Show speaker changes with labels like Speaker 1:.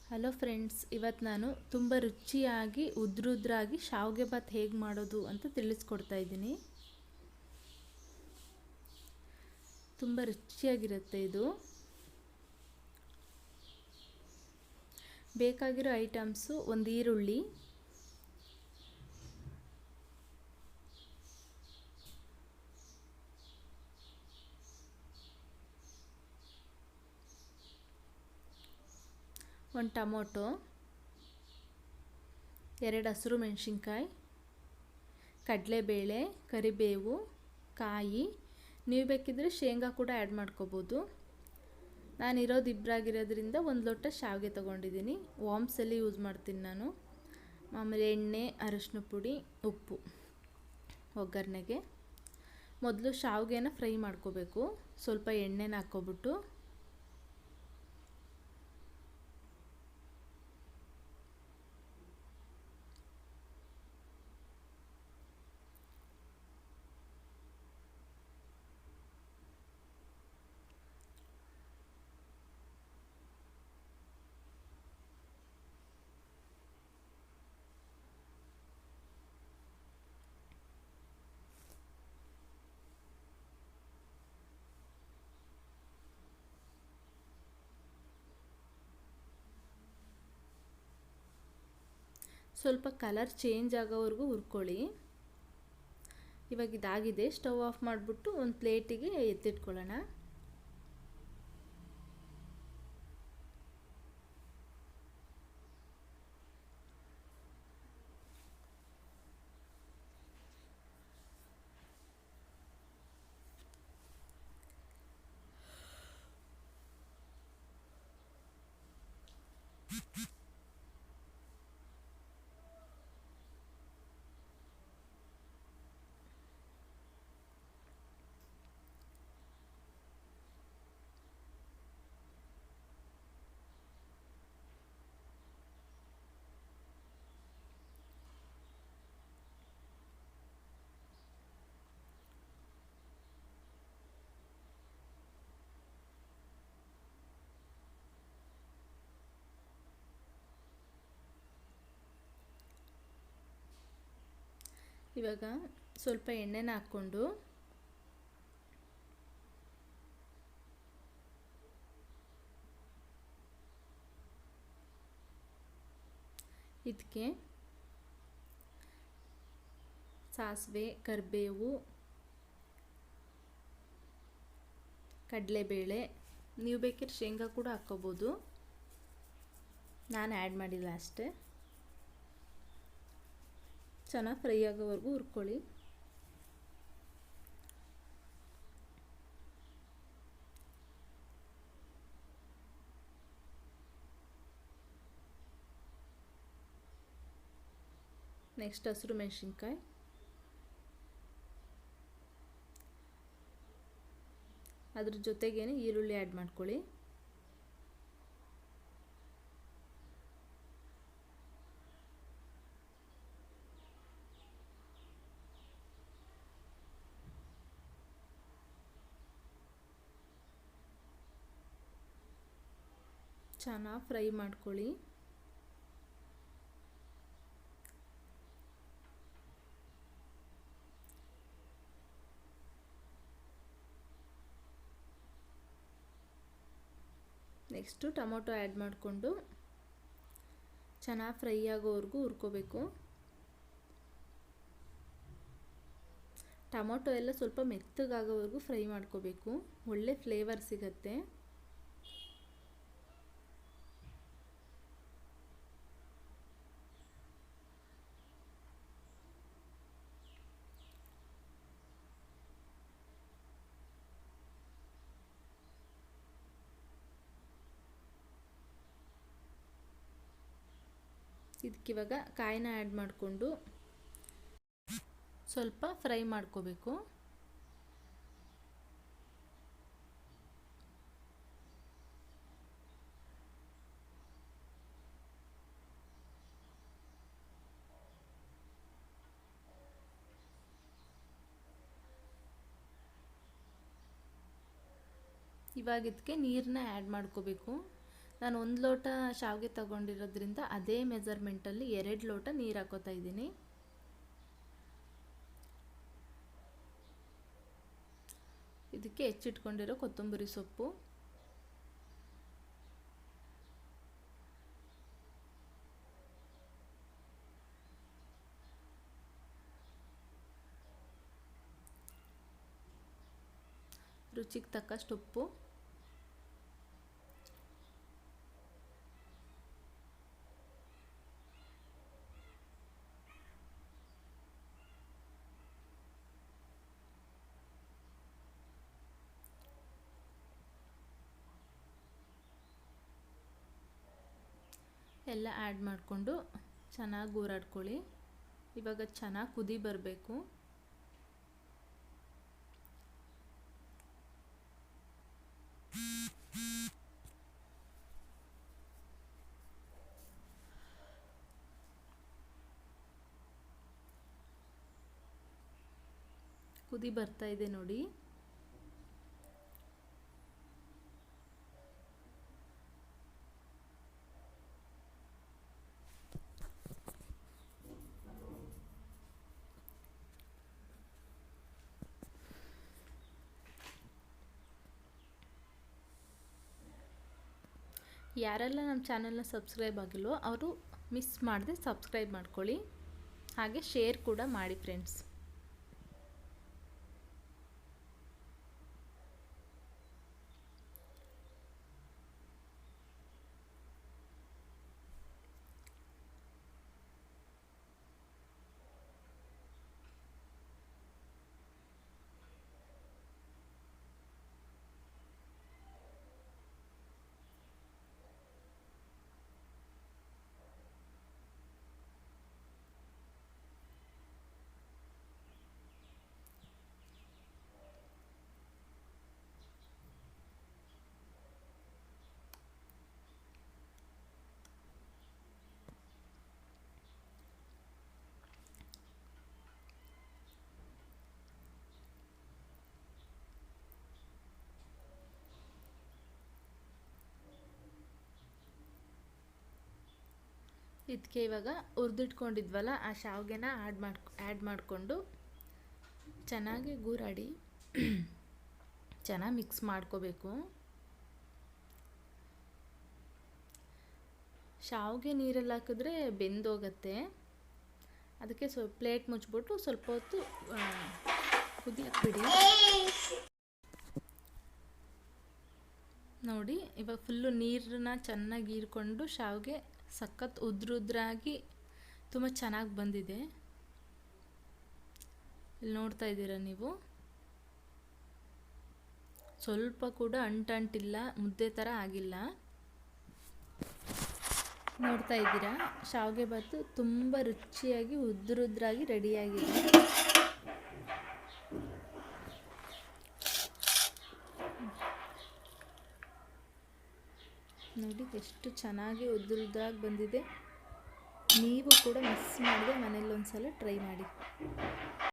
Speaker 1: Hello friends, ಇವತ್ತು ನಾನು ತುಂಬ ರುಚಿಯಾಗಿ ಉದ್ರುದ್ರಾಗಿ ಶಾವಿಗೆ ಬಾತ್ ಹೇಗೆ ಮಾಡೋದು ಅಂತ ತಿಳಿಸ್ಕೊಡ್ತಾ ಇದ್ದೀನಿ. ತುಂಬ ರುಚಿಯಾಗಿರುತ್ತೆ ಇದು. ಬೇಕಾಗಿರೋ ಐಟಮ್ಸು: ಒಂದು ಈರುಳ್ಳಿ, ಒಂದು ಟೊಮೊಟೊ, 2 ಹಸಿರು ಮೆಣಸಿನ್ಕಾಯಿ, ಕಡಲೆಬೇಳೆ, ಕರಿಬೇವು, ಕಾಯಿ. ನೀವು ಬೇಕಿದ್ದರೆ ಶೇಂಗಾ ಕೂಡ ಆ್ಯಡ್ ಮಾಡ್ಕೋಬೋದು. ನಾನಿರೋದು ಇಬ್ಬರಾಗಿರೋದ್ರಿಂದ 1 ಲೋಟ ಶಾವಿಗೆ ತೊಗೊಂಡಿದ್ದೀನಿ. ವಾಮ್ಸಲ್ಲಿ ಯೂಸ್ ಮಾಡ್ತೀನಿ ನಾನು. ಆಮೇಲೆ ಎಣ್ಣೆ, ಅರಶಿನ ಪುಡಿ, ಉಪ್ಪು ಒಗ್ಗರಣೆಗೆ. ಮೊದಲು ಶಾವಿಗೆನ ಫ್ರೈ ಮಾಡ್ಕೋಬೇಕು. ಸ್ವಲ್ಪ ಎಣ್ಣೆನ ಹಾಕ್ಕೊಬಿಟ್ಟು ಸ್ವಲ್ಪ ಕಲರ್ ಚೇಂಜ್ ಆಗೋವರೆಗೂ ಹುರ್ಕೊಳ್ಳಿ. ಇವಾಗ ಇದಾಗಿದೆ. ಸ್ಟವ್ ಆಫ್ ಮಾಡಿಬಿಟ್ಟು ಒಂದು ಪ್ಲೇಟಿಗೆ ಎತ್ತಿಟ್ಕೊಳ್ಳೋಣ. ಇವಾಗ ಸ್ವಲ್ಪ ಎಣ್ಣೆನ ಹಾಕ್ಕೊಂಡು ಇದಕ್ಕೆ ಸಾಸಿವೆ, ಕರಿಬೇವು, ಕಡಲೆಬೇಳೆ, ನೀವು ಬೇಕಿದ್ರೆ ಶೇಂಗಾ ಕೂಡ ಹಾಕ್ಕೋಬೋದು. ನಾನು ಆ್ಯಡ್ ಮಾಡಿಲ್ಲ ಅಷ್ಟೇ. ಚೆನ್ನಾಗಿ ಫ್ರೈ ಆಗೋವರೆಗೂ ಹುರ್ಕೊಳ್ಳಿ. ನೆಕ್ಸ್ಟ್ ಹಸಿರು ಮೆಣಸಿನ್ಕಾಯಿ, ಅದ್ರ ಜೊತೆಗೇನೆ ಈರುಳ್ಳಿ ಆ್ಯಡ್ ಮಾಡ್ಕೊಳ್ಳಿ. ಚೆನ್ನಾಗಿ ಫ್ರೈ ಮಾಡ್ಕೊಳ್ಳಿ. ನೆಕ್ಸ್ಟು ಟೊಮೊಟೊ ಆ್ಯಡ್ ಮಾಡಿಕೊಂಡು ಚೆನ್ನಾಗಿ ಫ್ರೈ ಆಗೋವರೆಗೂ ಹುರ್ಕೋಬೇಕು. ಟೊಮೊಟೊ ಎಲ್ಲ ಸ್ವಲ್ಪ ಮೆತ್ತಗಾಗೋವರೆಗೂ ಫ್ರೈ ಮಾಡ್ಕೋಬೇಕು. ಒಳ್ಳೆ ಫ್ಲೇವರ್ ಸಿಗತ್ತೆ. ಇದಕ್ಕಿವಾಗ ಕಾಯಿನ ಆ್ಯಡ್ ಮಾಡಿಕೊಂಡು ಸ್ವಲ್ಪ ಫ್ರೈ ಮಾಡ್ಕೋಬೇಕು. ಇವಾಗ ಇದಕ್ಕೆ ನೀರನ್ನ ಆ್ಯಡ್ ಮಾಡ್ಕೋಬೇಕು. ನಾನು 1 ಲೋಟ ಶಾವಿಗೆ ತಗೊಂಡಿರೋದ್ರಿಂದ ಅದೇ ಮೆಜರ್ಮೆಂಟಲ್ಲಿ 2 ಲೋಟ ನೀರು ಹಾಕೋತಾ ಇದ್ದೀನಿ. ಇದಕ್ಕೆ ಹೆಚ್ಚಿಟ್ಕೊಂಡಿರೋ ಕೊತ್ತಂಬರಿ ಸೊಪ್ಪು, ರುಚಿಗೆ ತಕ್ಕಷ್ಟು ಉಪ್ಪು, ಎಲ್ಲ ಆ್ಯಡ್ ಮಾಡಿಕೊಂಡು ಚೆನ್ನಾಗಿ ಗೂರಾಡ್ಕೊಳ್ಳಿ. ಇವಾಗ ಚೆನ್ನಾಗಿ ಕುದಿ ಬರಬೇಕು. ಕುದಿ ಬರ್ತಾ ಇದೆ ನೋಡಿ. ಯಾರೆಲ್ಲ ನಮ್ಮ ಚಾನಲ್ನ ಸಬ್ಸ್ಕ್ರೈಬ್ ಆಗಿಲ್ವೋ ಅವರು ಮಿಸ್ ಮಾಡದೆ ಸಬ್ಸ್ಕ್ರೈಬ್ ಮಾಡ್ಕೊಳ್ಳಿ, ಹಾಗೆ ಶೇರ್ ಕೂಡ ಮಾಡಿ ಫ್ರೆಂಡ್ಸ್. ಇದಕ್ಕೆ ಇವಾಗ ಹುರಿದಿಟ್ಕೊಂಡಿದ್ವಲ್ಲ ಆ ಶಾವಿಗೆನ ಆ್ಯಡ್ ಮಾಡಿಕೊಂಡು ಚೆನ್ನಾಗಿ ಗೂರಾಡಿ ಚೆನ್ನಾಗಿ ಮಿಕ್ಸ್ ಮಾಡ್ಕೋಬೇಕು. ಶಾವಿಗೆ ನೀರಲ್ಲಿ ಹಾಕಿದ್ರೆ ಬೆಂದೋಗತ್ತೆ, ಅದಕ್ಕೆ ಪ್ಲೇಟ್ ಮುಚ್ಚಿಬಿಟ್ಟು ಸ್ವಲ್ಪ ಹೊತ್ತು ಕುದಿಯಕ್ಕೆ ಬಿಡಿ. ನೋಡಿ ಇವಾಗ ಫುಲ್ಲು ನೀರನ್ನ ಚೆನ್ನಾಗಿ ಹೀರ್ಕೊಂಡು ಶಾವಿಗೆ ಸಖತ್ ಉದ್ರಾಗಿ ತುಂಬ ಚೆನ್ನಾಗಿ ಬಂದಿದೆ. ಇಲ್ಲಿ ನೋಡ್ತಾ ಇದ್ದೀರಾ ನೀವು, ಸ್ವಲ್ಪ ಕೂಡ ಅಂಟಿಲ್ಲ, ಮುದ್ದೆ ಥರ ಆಗಿಲ್ಲ. ನೋಡ್ತಾ ಇದ್ದೀರಾ ಶಾವಿಗೆ ಬಾತು ತುಂಬ ರುಚಿಯಾಗಿ ಉದ್ರಾಗಿ ರೆಡಿಯಾಗಿದೆ. ನೋಡಿ ಎಷ್ಟು ಚೆನ್ನಾಗಿ ಉದ್ರಾಗಿ ಬಂದಿದೆ. ನೀವು ಕೂಡ ಮಿಸ್ ಮಾಡದೆ ಮನೇಲಿ ಒಂದ್ಸಲ ಟ್ರೈ ಮಾಡಿ.